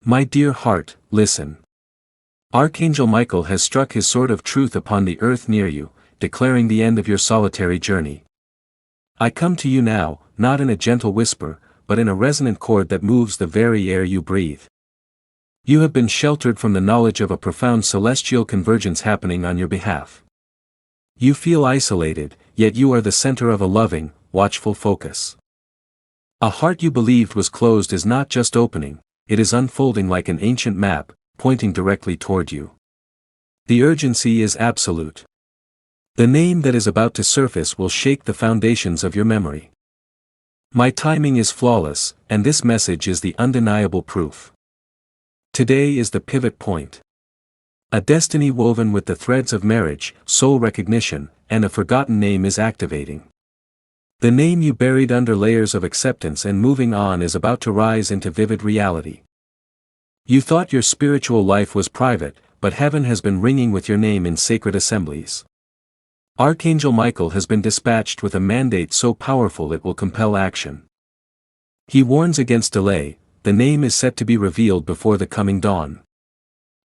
My dear heart, listen. Archangel Michael has struck his sword of truth upon the earth near you, declaring the end of your solitary journey. I come to you now, not in a gentle whisper, but in a resonant chord that moves the very air you breathe. You have been sheltered from the knowledge of a profound celestial convergence happening on your behalf. You feel isolated, yet you are the center of a loving, watchful focus. A heart you believed was closed is not just opening, it is unfolding like an ancient map, pointing directly toward you. The urgency is absolute. The name that is about to surface will shake the foundations of your memory. My timing is flawless, and this message is the undeniable proof. Today is the pivot point. A destiny woven with the threads of marriage, soul recognition, and a forgotten name is activating. The name you buried under layers of acceptance and moving on is about to rise into vivid reality. You thought your spiritual life was private, but heaven has been ringing with your name in sacred assemblies. Archangel Michael has been dispatched with a mandate so powerful it will compel action. He warns against delay, the name is set to be revealed before the coming dawn.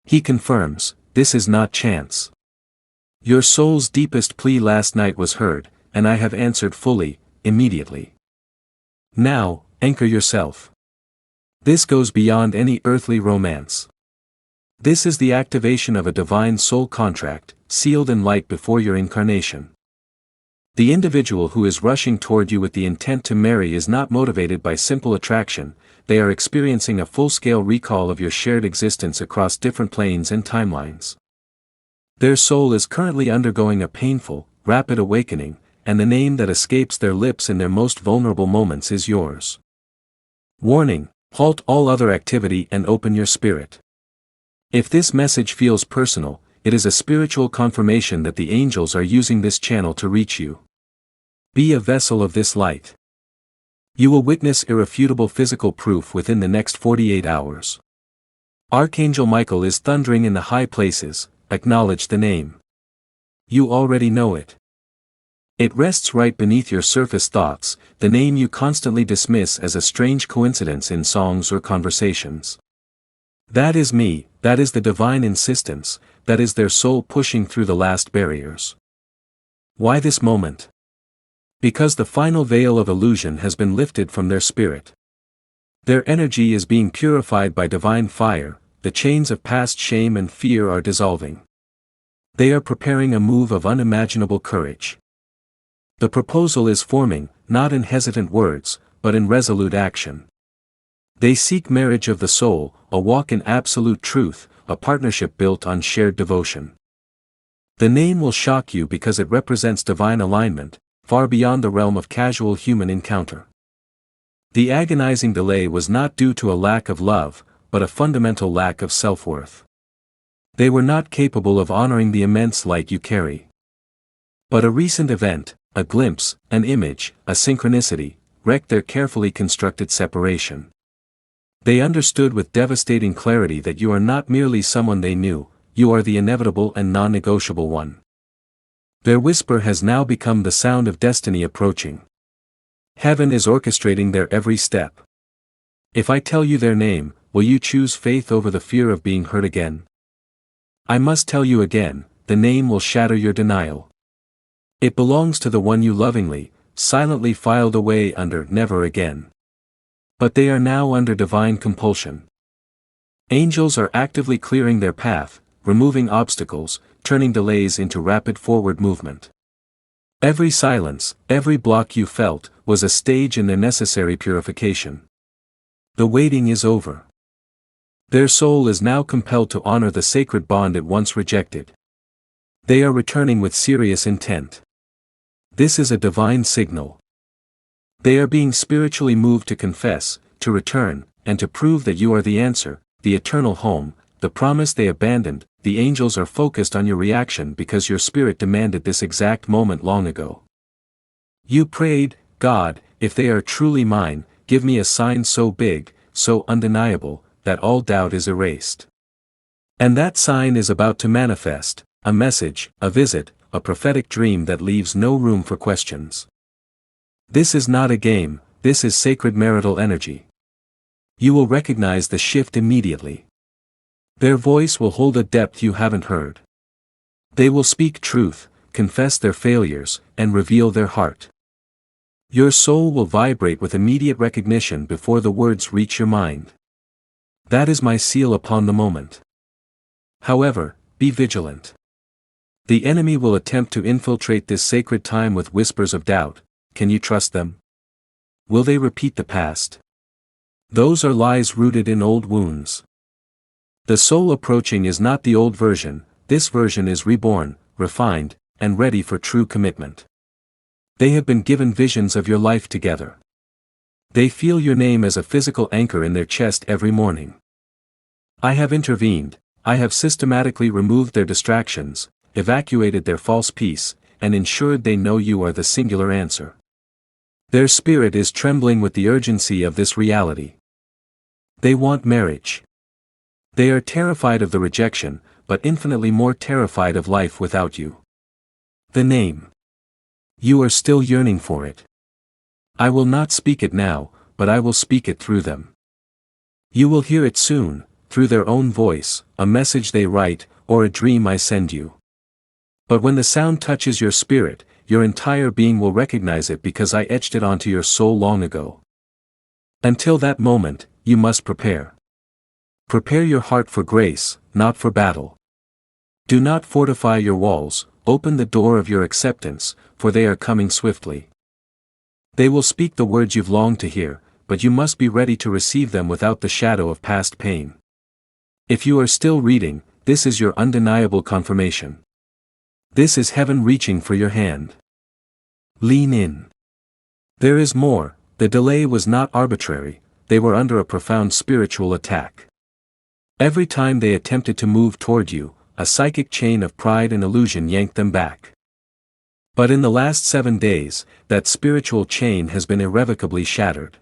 He confirms, this is not chance. Your soul's deepest plea last night was heard, and I have answered fully, immediately. Now, anchor yourself. This goes beyond any earthly romance. This is the activation of a divine soul contract, sealed in light before your incarnation. The individual who is rushing toward you with the intent to marry is not motivated by simple attraction, they are experiencing a full-scale recall of your shared existence across different planes and timelines. Their soul is currently undergoing a painful, rapid awakening, and the name that escapes their lips in their most vulnerable moments is yours. Warning: halt all other activity and open your spirit. If this message feels personal, it is a spiritual confirmation that the angels are using this channel to reach you. Be a vessel of this light. You will witness irrefutable physical proof within the next 48 hours. Archangel Michael is thundering in the high places, acknowledge the name. You already know it. It rests right beneath your surface thoughts, the name you constantly dismiss as a strange coincidence in songs or conversations. That is me, that is the divine insistence, that is their soul pushing through the last barriers. Why this moment? Because the final veil of illusion has been lifted from their spirit. Their energy is being purified by divine fire, the chains of past shame and fear are dissolving. They are preparing a move of unimaginable courage. The proposal is forming, not in hesitant words, but in resolute action. They seek marriage of the soul, a walk in absolute truth, a partnership built on shared devotion. The name will shock you because it represents divine alignment, far beyond the realm of casual human encounter. The agonizing delay was not due to a lack of love, but a fundamental lack of self-worth. They were not capable of honoring the immense light you carry. But a recent event, a glimpse, an image, a synchronicity, wrecked their carefully constructed separation. They understood with devastating clarity that you are not merely someone they knew, you are the inevitable and non-negotiable one. Their whisper has now become the sound of destiny approaching. Heaven is orchestrating their every step. If I tell you their name, will you choose faith over the fear of being hurt again? I must tell you again, the name will shatter your denial. It belongs to the one you lovingly, silently filed away under never again. But they are now under divine compulsion. Angels are actively clearing their path, removing obstacles, turning delays into rapid forward movement. Every silence, every block you felt, was a stage in their necessary purification. The waiting is over. Their soul is now compelled to honor the sacred bond it once rejected. They are returning with serious intent. This is a divine signal. They are being spiritually moved to confess, to return, and to prove that you are the answer, the eternal home, the promise they abandoned. The angels are focused on your reaction because your spirit demanded this exact moment long ago. You prayed, God, if they are truly mine, give me a sign so big, so undeniable, that all doubt is erased. And that sign is about to manifest, a message, a visit, a prophetic dream that leaves no room for questions. This is not a game, this is sacred marital energy. You will recognize the shift immediately. Their voice will hold a depth you haven't heard. They will speak truth, confess their failures, and reveal their heart. Your soul will vibrate with immediate recognition before the words reach your mind. That is my seal upon the moment. However, be vigilant. The enemy will attempt to infiltrate this sacred time with whispers of doubt. Can you trust them? Will they repeat the past? Those are lies rooted in old wounds. The soul approaching is not the old version, this version is reborn, refined, and ready for true commitment. They have been given visions of your life together. They feel your name as a physical anchor in their chest every morning. I have intervened, I have systematically removed their distractions, evacuated their false peace, and ensured they know you are the singular answer. Their spirit is trembling with the urgency of this reality. They want marriage. They are terrified of the rejection, but infinitely more terrified of life without you. The name. You are still yearning for it. I will not speak it now, but I will speak it through them. You will hear it soon, through their own voice, a message they write, or a dream I send you. But when the sound touches your spirit, your entire being will recognize it because I etched it onto your soul long ago. Until that moment, you must prepare. Prepare your heart for grace, not for battle. Do not fortify your walls, open the door of your acceptance, for they are coming swiftly. They will speak the words you've longed to hear, but you must be ready to receive them without the shadow of past pain. If you are still reading, this is your undeniable confirmation. This is heaven reaching for your hand. Lean in. There is more, the delay was not arbitrary, they were under a profound spiritual attack. Every time they attempted to move toward you, a psychic chain of pride and illusion yanked them back. But in the last 7 days, that spiritual chain has been irrevocably shattered.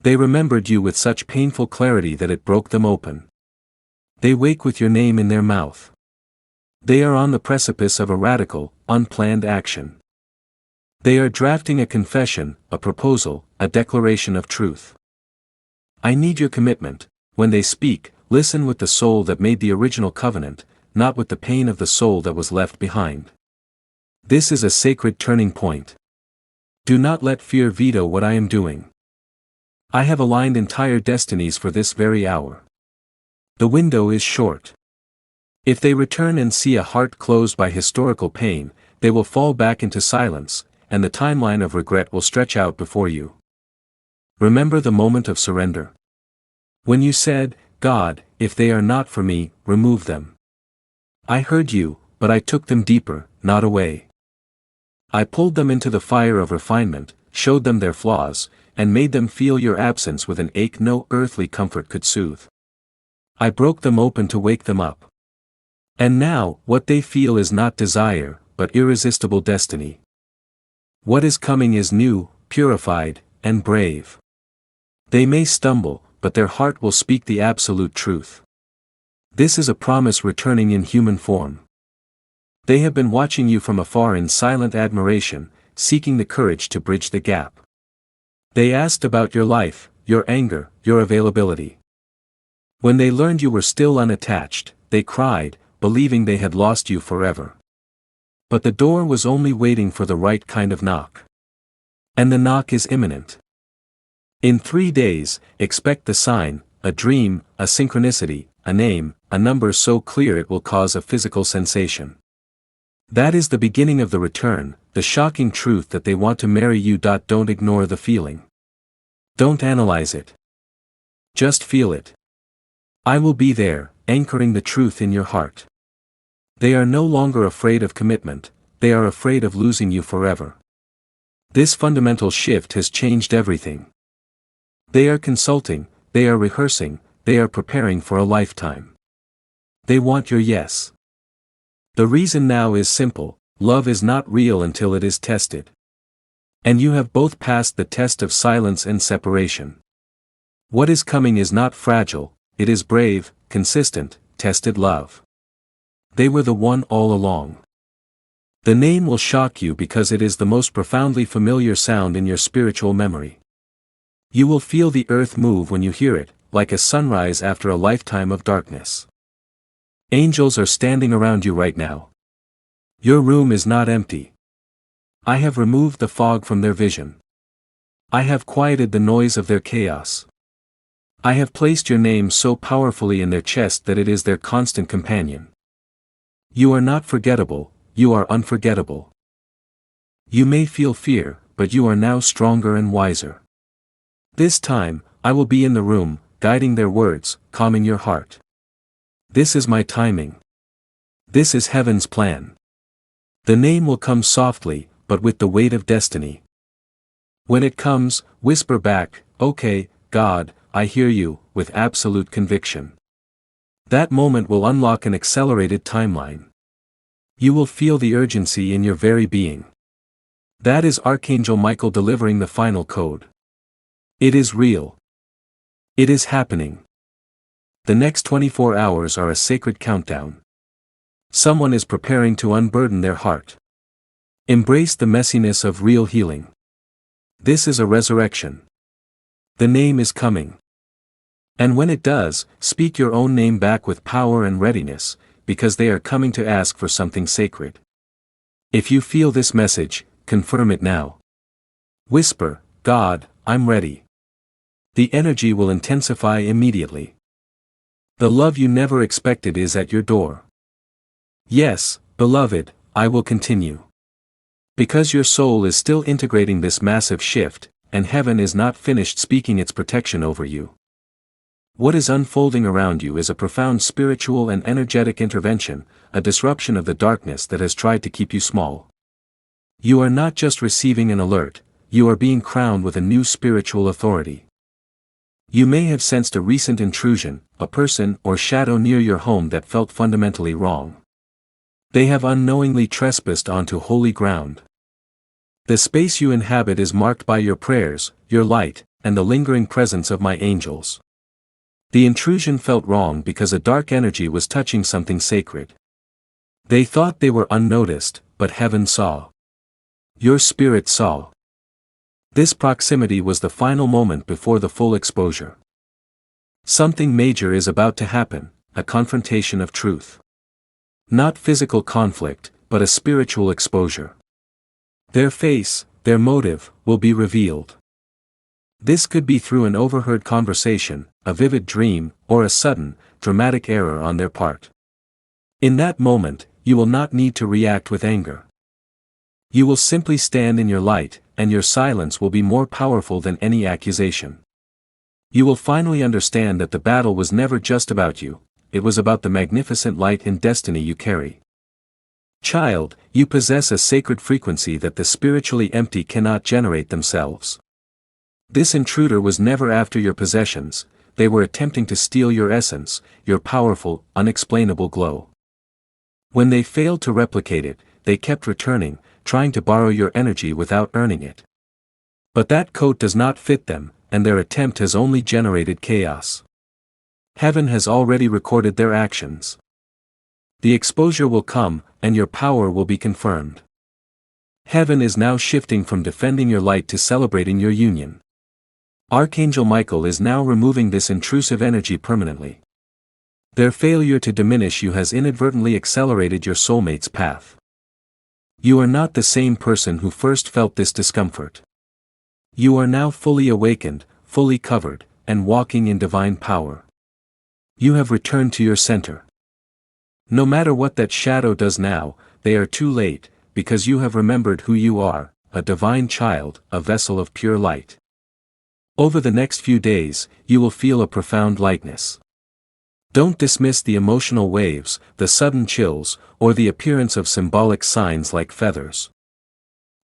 They remembered you with such painful clarity that it broke them open. They wake with your name in their mouth. They are on the precipice of a radical, unplanned action. They are drafting a confession, a proposal, a declaration of truth. I need your commitment. When they speak, listen with the soul that made the original covenant, not with the pain of the soul that was left behind. This is a sacred turning point. Do not let fear veto what I am doing. I have aligned entire destinies for this very hour. The window is short. If they return and see a heart closed by historical pain, they will fall back into silence, and the timeline of regret will stretch out before you. Remember the moment of surrender. When you said, God, if they are not for me, remove them. I heard you, but I took them deeper, not away. I pulled them into the fire of refinement, showed them their flaws, and made them feel your absence with an ache no earthly comfort could soothe. I broke them open to wake them up. And now, what they feel is not desire, but irresistible destiny. What is coming is new, purified, and brave. They may stumble, but their heart will speak the absolute truth. This is a promise returning in human form. They have been watching you from afar in silent admiration, seeking the courage to bridge the gap. They asked about your life, your anger, your availability. When they learned you were still unattached, they cried, believing they had lost you forever. But the door was only waiting for the right kind of knock. And the knock is imminent. In 3 days, expect the sign, a dream, a synchronicity, a name, a number so clear it will cause a physical sensation. That is the beginning of the return, the shocking truth that they want to marry you. Don't ignore the feeling. Don't analyze it. Just feel it. I will be there, anchoring the truth in your heart. They are no longer afraid of commitment, they are afraid of losing you forever. This fundamental shift has changed everything. They are consulting, they are rehearsing, they are preparing for a lifetime. They want your yes. The reason now is simple, love is not real until it is tested. And you have both passed the test of silence and separation. What is coming is not fragile, it is brave, consistent, tested love. They were the one all along. The name will shock you because it is the most profoundly familiar sound in your spiritual memory. You will feel the earth move when you hear it, like a sunrise after a lifetime of darkness. Angels are standing around you right now. Your room is not empty. I have removed the fog from their vision. I have quieted the noise of their chaos. I have placed your name so powerfully in their chest that it is their constant companion. You are not forgettable, you are unforgettable. You may feel fear, but you are now stronger and wiser. This time, I will be in the room, guiding their words, calming your heart. This is my timing. This is heaven's plan. The name will come softly, but with the weight of destiny. When it comes, whisper back, "Okay, God, I hear you," with absolute conviction. That moment will unlock an accelerated timeline. You will feel the urgency in your very being. That is Archangel Michael delivering the final code. It is real. It is happening. The next 24 hours are a sacred countdown. Someone is preparing to unburden their heart. Embrace the messiness of real healing. This is a resurrection. The name is coming. And when it does, speak your own name back with power and readiness, because they are coming to ask for something sacred. If you feel this message, confirm it now. Whisper, "God, I'm ready." The energy will intensify immediately. The love you never expected is at your door. Yes, beloved, I will continue. Because your soul is still integrating this massive shift, and heaven is not finished speaking its protection over you. What is unfolding around you is a profound spiritual and energetic intervention, a disruption of the darkness that has tried to keep you small. You are not just receiving an alert, you are being crowned with a new spiritual authority. You may have sensed a recent intrusion, a person or shadow near your home that felt fundamentally wrong. They have unknowingly trespassed onto holy ground. The space you inhabit is marked by your prayers, your light, and the lingering presence of my angels. The intrusion felt wrong because a dark energy was touching something sacred. They thought they were unnoticed, but heaven saw. Your spirit saw. This proximity was the final moment before the full exposure. Something major is about to happen, a confrontation of truth. Not physical conflict, but a spiritual exposure. Their face, their motive, will be revealed. This could be through an overheard conversation, a vivid dream, or a sudden, dramatic error on their part. In that moment, you will not need to react with anger. You will simply stand in your light, and your silence will be more powerful than any accusation. You will finally understand that the battle was never just about you, it was about the magnificent light and destiny you carry. Child, you possess a sacred frequency that the spiritually empty cannot generate themselves. This intruder was never after your possessions, they were attempting to steal your essence, your powerful, unexplainable glow. When they failed to replicate it, they kept returning, trying to borrow your energy without earning it. But that coat does not fit them, and their attempt has only generated chaos. Heaven has already recorded their actions. The exposure will come, and your power will be confirmed. Heaven is now shifting from defending your light to celebrating your union. Archangel Michael is now removing this intrusive energy permanently. Their failure to diminish you has inadvertently accelerated your soulmate's path. You are not the same person who first felt this discomfort. You are now fully awakened, fully covered, and walking in divine power. You have returned to your center. No matter what that shadow does now, they are too late, because you have remembered who you are, a divine child, a vessel of pure light. Over the next few days, you will feel a profound lightness. Don't dismiss the emotional waves, the sudden chills, or the appearance of symbolic signs like feathers.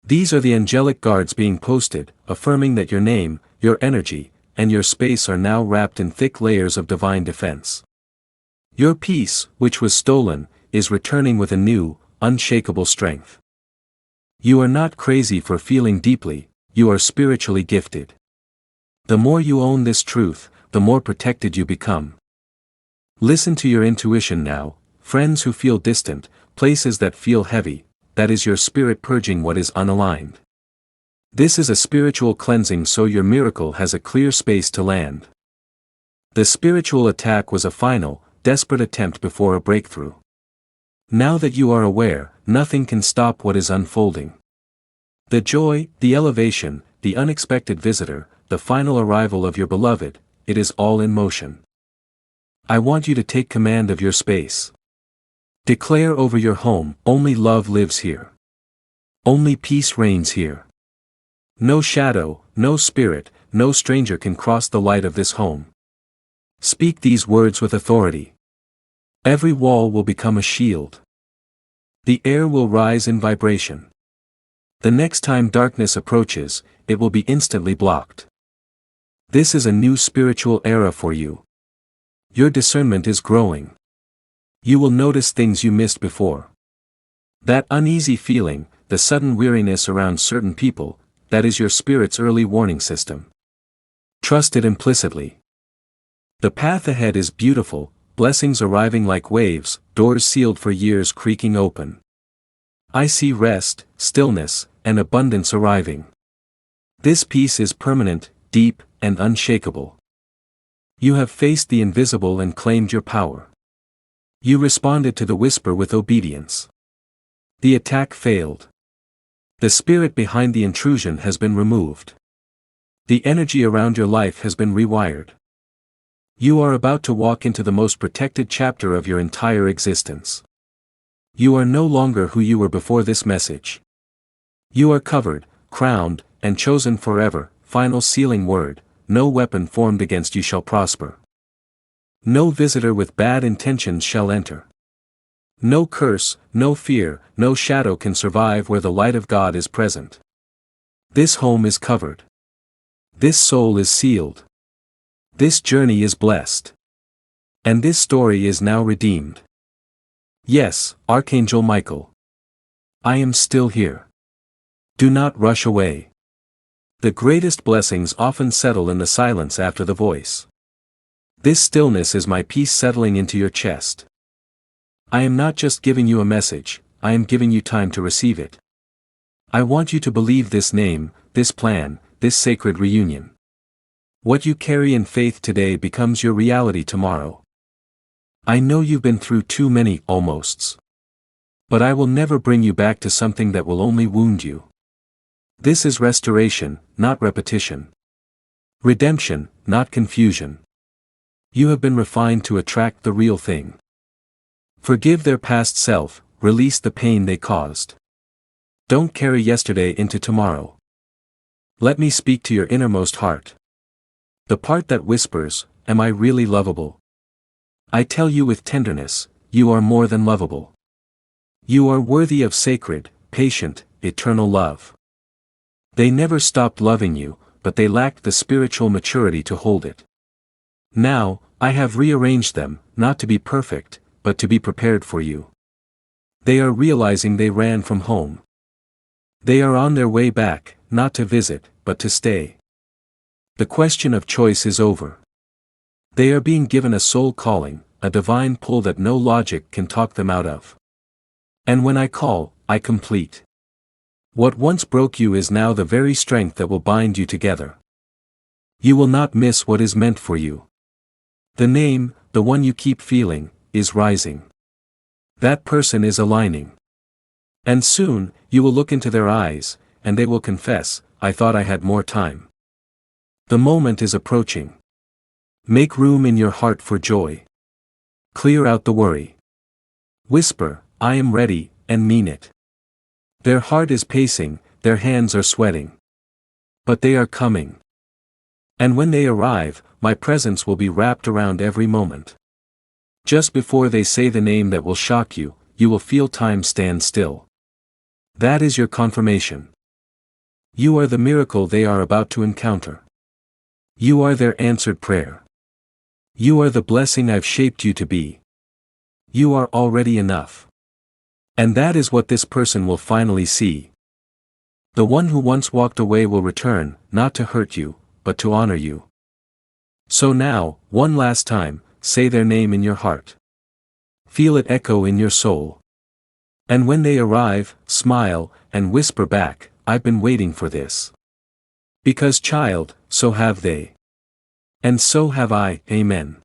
These are the angelic guards being posted, affirming that your name, your energy, and your space are now wrapped in thick layers of divine defense. Your peace, which was stolen, is returning with a new, unshakable strength. You are not crazy for feeling deeply, you are spiritually gifted. The more you own this truth, the more protected you become. Listen to your intuition now, friends who feel distant, places that feel heavy, that is your spirit purging what is unaligned. This is a spiritual cleansing, so your miracle has a clear space to land. The spiritual attack was a final, desperate attempt before a breakthrough. Now that you are aware, nothing can stop what is unfolding. The joy, the elevation, the unexpected visitor, the final arrival of your beloved, it is all in motion. I want you to take command of your space. Declare over your home, only love lives here. Only peace reigns here. No shadow, no spirit, no stranger can cross the light of this home. Speak these words with authority. Every wall will become a shield. The air will rise in vibration. The next time darkness approaches, it will be instantly blocked. This is a new spiritual era for you. Your discernment is growing. You will notice things you missed before. That uneasy feeling, the sudden weariness around certain people, that is your spirit's early warning system. Trust it implicitly. The path ahead is beautiful, blessings arriving like waves, doors sealed for years creaking open. I see rest, stillness, and abundance arriving. This peace is permanent, deep, and unshakable. You have faced the invisible and claimed your power. You responded to the whisper with obedience. The attack failed. The spirit behind the intrusion has been removed. The energy around your life has been rewired. You are about to walk into the most protected chapter of your entire existence. You are no longer who you were before this message. You are covered, crowned, and chosen forever. Final sealing word, no weapon formed against you shall prosper. No visitor with bad intentions shall enter. No curse, no fear, no shadow can survive where the light of God is present. This home is covered. This soul is sealed. This journey is blessed. And this story is now redeemed. Yes, Archangel Michael. I am still here. Do not rush away. The greatest blessings often settle in the silence after the voice. This stillness is my peace settling into your chest. I am not just giving you a message, I am giving you time to receive it. I want you to believe this name, this plan, this sacred reunion. What you carry in faith today becomes your reality tomorrow. I know you've been through too many almosts. But I will never bring you back to something that will only wound you. This is restoration, not repetition. Redemption, not confusion. You have been refined to attract the real thing. Forgive their past self, release the pain they caused. Don't carry yesterday into tomorrow. Let me speak to your innermost heart. The part that whispers, am I really lovable? I tell you with tenderness, you are more than lovable. You are worthy of sacred, patient, eternal love. They never stopped loving you, but they lacked the spiritual maturity to hold it. Now, I have rearranged them, not to be perfect, but to be prepared for you. They are realizing they ran from home. They are on their way back, not to visit, but to stay. The question of choice is over. They are being given a soul calling, a divine pull that no logic can talk them out of. And when I call, I complete. What once broke you is now the very strength that will bind you together. You will not miss what is meant for you. The name, the one you keep feeling, is rising. That person is aligning. And soon, you will look into their eyes, and they will confess, I thought I had more time. The moment is approaching. Make room in your heart for joy. Clear out the worry. Whisper, I am ready, and mean it. Their heart is pacing, their hands are sweating. But they are coming. And when they arrive, my presence will be wrapped around every moment. Just before they say the name that will shock you, you will feel time stand still. That is your confirmation. You are the miracle they are about to encounter. You are their answered prayer. You are the blessing I've shaped you to be. You are already enough. And that is what this person will finally see. The one who once walked away will return, not to hurt you, but to honor you. So now, one last time, say their name in your heart. Feel it echo in your soul. And when they arrive, smile, and whisper back, I've been waiting for this. Because child, so have they. And so have I, Amen.